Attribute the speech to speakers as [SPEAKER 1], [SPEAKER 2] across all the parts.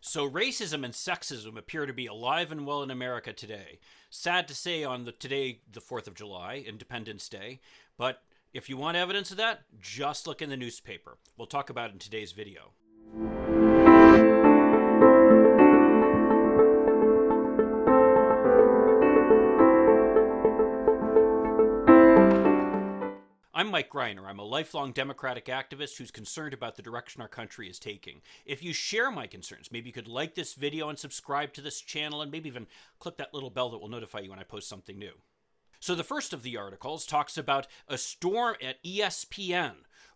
[SPEAKER 1] So racism and sexism appear to be alive and well in America today. Sad to say on the 4th of July, Independence Day, but if you want evidence of that, just look in the newspaper. We'll talk about it in today's video. I'm Mike Greiner. I'm a lifelong Democratic activist who's concerned about the direction our country is taking. If you share my concerns, maybe you could like this video and subscribe to this channel and maybe even click that little bell that will notify you when I post something new. So the first of the articles talks about a storm at ESPN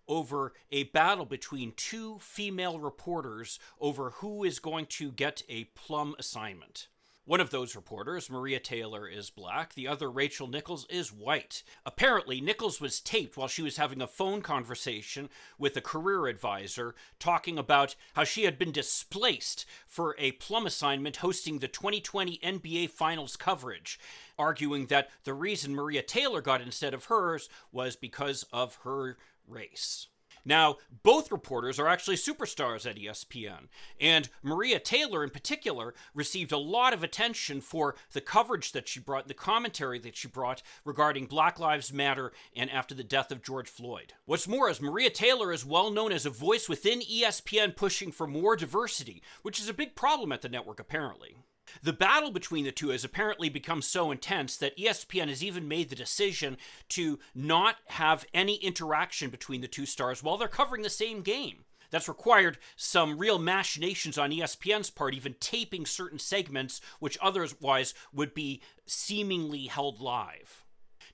[SPEAKER 1] over a battle between two female reporters over who is going to get a plum assignment. One of those reporters, Maria Taylor, is black. The other, Rachel Nichols, is white. Apparently, Nichols was taped while she was having a phone conversation with a career advisor talking about how she had been displaced for a plum assignment hosting the 2020 NBA Finals coverage, arguing that the reason Maria Taylor got instead of hers was because of her race. Now, both reporters are actually superstars at ESPN, and Maria Taylor in particular received a lot of attention for the coverage that she brought, the commentary that she brought regarding Black Lives Matter and after the death of George Floyd. What's more is Maria Taylor is well known as a voice within ESPN pushing for more diversity, which is a big problem at the network apparently. The battle between the two has apparently become so intense that ESPN has even made the decision to not have any interaction between the two stars while they're covering the same game. That's required some real machinations on ESPN's part, even taping certain segments which otherwise would be seemingly held live.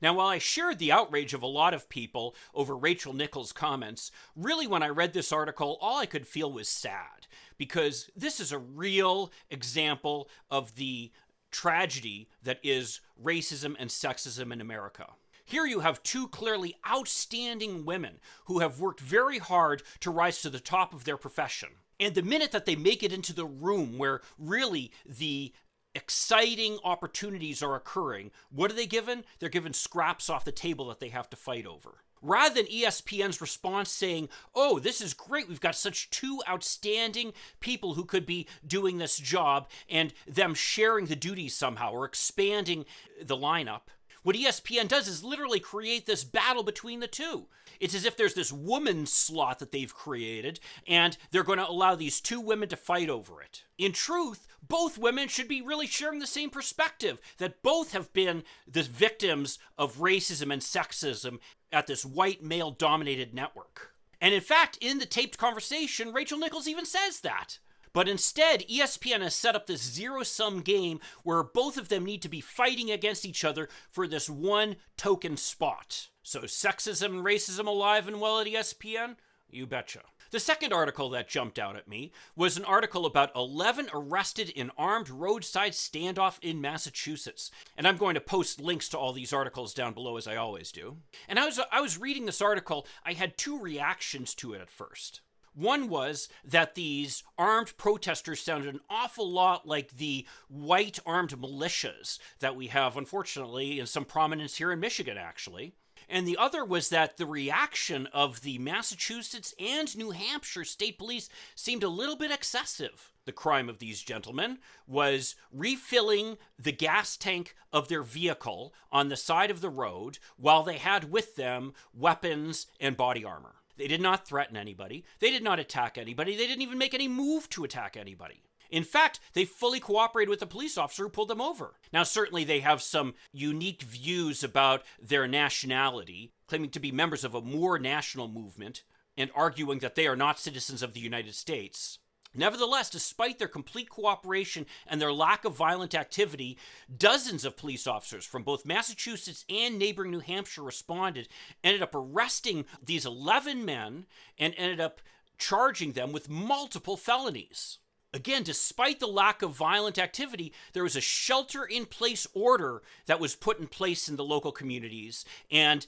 [SPEAKER 1] Now, while I shared the outrage of a lot of people over Rachel Nichols' comments, really when I read this article, all I could feel was sad, because this is a real example of the tragedy that is racism and sexism in America. Here you have two clearly outstanding women who have worked very hard to rise to the top of their profession. And the minute that they make it into the room where really the exciting opportunities are occurring, what are they given? They're given scraps off the table that they have to fight over. Rather than ESPN's response saying, oh, this is great, we've got such two outstanding people who could be doing this job, and them sharing the duties somehow or expanding the lineup, what ESPN does is literally create this battle between the two. It's as if there's this woman's slot that they've created, and they're going to allow these two women to fight over it. In truth, both women should be really sharing the same perspective, that both have been the victims of racism and sexism at this white male-dominated network. And in fact, in the taped conversation, Rachel Nichols even says that. But instead, ESPN has set up this zero-sum game where both of them need to be fighting against each other for this one token spot. So sexism and racism alive and well at ESPN? You betcha. The second article that jumped out at me was an article about 11 arrested in armed roadside standoff in Massachusetts. And I'm going to post links to all these articles down below as I always do. And I was reading this article, I had two reactions to it at first. One was that these armed protesters sounded an awful lot like the white armed militias that we have, unfortunately, in some prominence here in Michigan, actually. And the other was that the reaction of the Massachusetts and New Hampshire state police seemed a little bit excessive. The crime of these gentlemen was refilling the gas tank of their vehicle on the side of the road while they had with them weapons and body armor. They did not threaten anybody. They did not attack anybody. They didn't even make any move to attack anybody. In fact, they fully cooperated with the police officer who pulled them over. Now, certainly they have some unique views about their nationality, claiming to be members of a more national movement and arguing that they are not citizens of the United States. Nevertheless, despite their complete cooperation and their lack of violent activity, dozens of police officers from both Massachusetts and neighboring New Hampshire responded, ended up arresting these 11 men, and ended up charging them with multiple felonies. Again, despite the lack of violent activity, there was a shelter-in-place order that was put in place in the local communities, and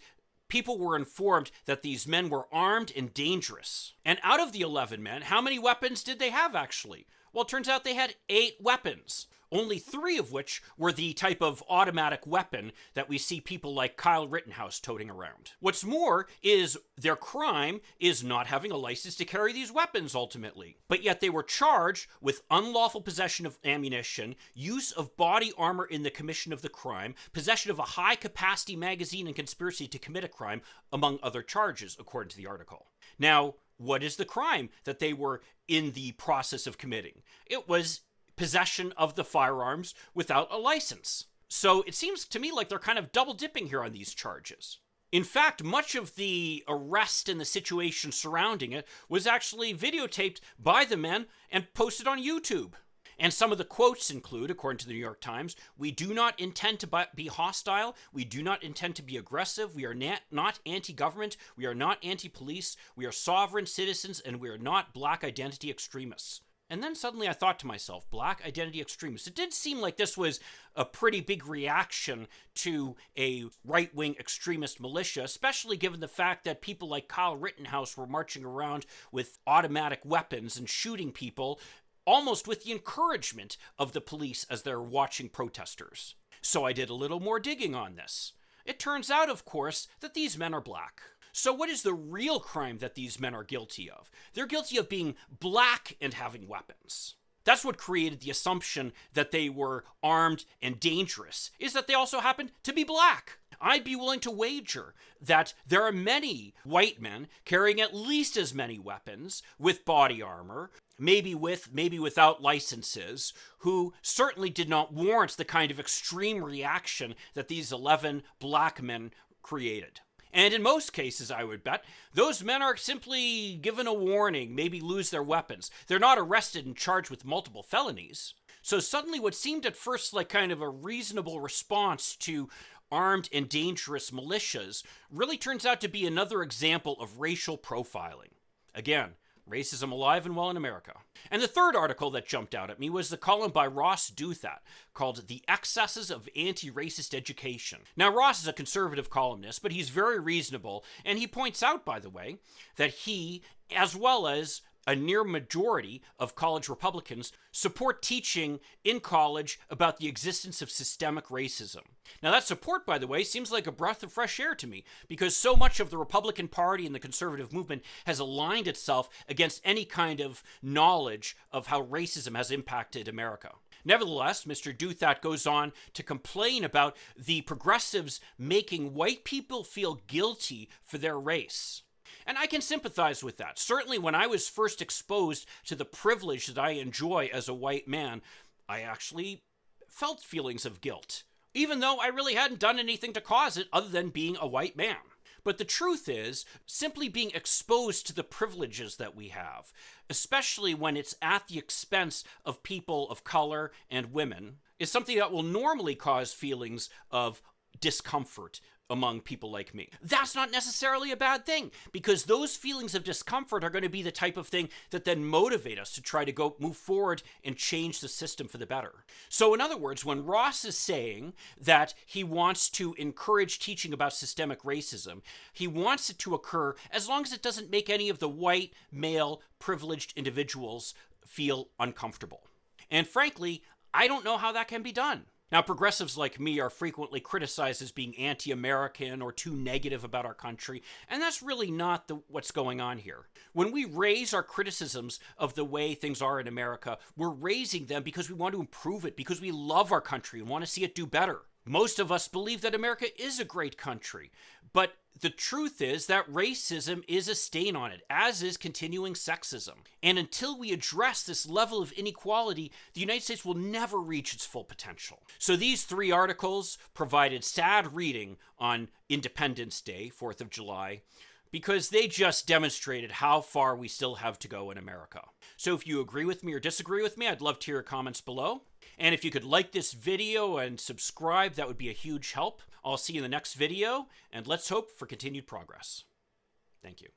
[SPEAKER 1] people were informed that these men were armed and dangerous. And out of the 11 men, how many weapons did they have, actually? Well, it turns out they had 8 weapons. only 3 of which were the type of automatic weapon that we see people like Kyle Rittenhouse toting around. What's more is their crime is not having a license to carry these weapons ultimately, but yet they were charged with unlawful possession of ammunition, use of body armor in the commission of the crime, possession of a high-capacity magazine, and conspiracy to commit a crime, among other charges, according to the article. Now, what is the crime that they were in the process of committing? It was possession of the firearms without a license. So it seems to me like they're kind of double dipping here on these charges. In fact, much of the arrest and the situation surrounding it was actually videotaped by the men and posted on YouTube. And some of the quotes include, according to the New York Times, "We do not intend to be hostile. We do not intend to be aggressive. We are not anti-government. We are not anti-police. We are sovereign citizens, and we are not black identity extremists." And then suddenly I thought to myself, black identity extremists. It did seem like this was a pretty big reaction to a right-wing extremist militia, especially given the fact that people like Kyle Rittenhouse were marching around with automatic weapons and shooting people, almost with the encouragement of the police as they're watching protesters. So I did a little more digging on this. It turns out, of course, that these men are black. So what is the real crime that these men are guilty of? They're guilty of being black and having weapons. That's what created the assumption that they were armed and dangerous, is that they also happen to be black. I'd be willing to wager that there are many white men carrying at least as many weapons with body armor, maybe with, maybe without licenses, who certainly did not warrant the kind of extreme reaction that these 11 black men created. And in most cases, I would bet, those men are simply given a warning, maybe lose their weapons. They're not arrested and charged with multiple felonies. So suddenly what seemed at first like kind of a reasonable response to armed and dangerous militias really turns out to be another example of racial profiling. Again, racism alive and well in America. And the third article that jumped out at me was the column by Ross Douthat called "The Excesses of Antiracist Education." Now, Ross is a conservative columnist, but he's very reasonable, and he points out, by the way, that he, as well as a near majority of college Republicans, support teaching in college about the existence of systemic racism. Now, that support, by the way, seems like a breath of fresh air to me, because so much of the Republican Party and the conservative movement has aligned itself against any kind of knowledge of how racism has impacted America. Nevertheless, Mr. Douthat goes on to complain about the progressives making white people feel guilty for their race. And I can sympathize with that. Certainly when I was first exposed to the privilege that I enjoy as a white man, I actually felt feelings of guilt, even though I really hadn't done anything to cause it other than being a white man. But the truth is, simply being exposed to the privileges that we have, especially when it's at the expense of people of color and women, is something that will normally cause feelings of discomfort among people like me. That's not necessarily a bad thing, because those feelings of discomfort are going to be the type of thing that then motivate us to try to move forward and change the system for the better. So in other words, when Ross is saying that he wants to encourage teaching about systemic racism, he wants it to occur as long as it doesn't make any of the white, male, privileged individuals feel uncomfortable. And frankly, I don't know how that can be done. Now, progressives like me are frequently criticized as being anti-American or too negative about our country, and that's really not what's going on here. When we raise our criticisms of the way things are in America, we're raising them because we want to improve it, because we love our country and want to see it do better. Most of us believe that America is a great country, but the truth is that racism is a stain on it, as is continuing sexism. And until we address this level of inequality, the United States will never reach its full potential. So these 3 articles provided sad reading on Independence Day, 4th of July, because they just demonstrated how far we still have to go in America. So if you agree with me or disagree with me, I'd love to hear your comments below. And if you could like this video and subscribe, that would be a huge help. I'll see you in the next video, and let's hope for continued progress. Thank you.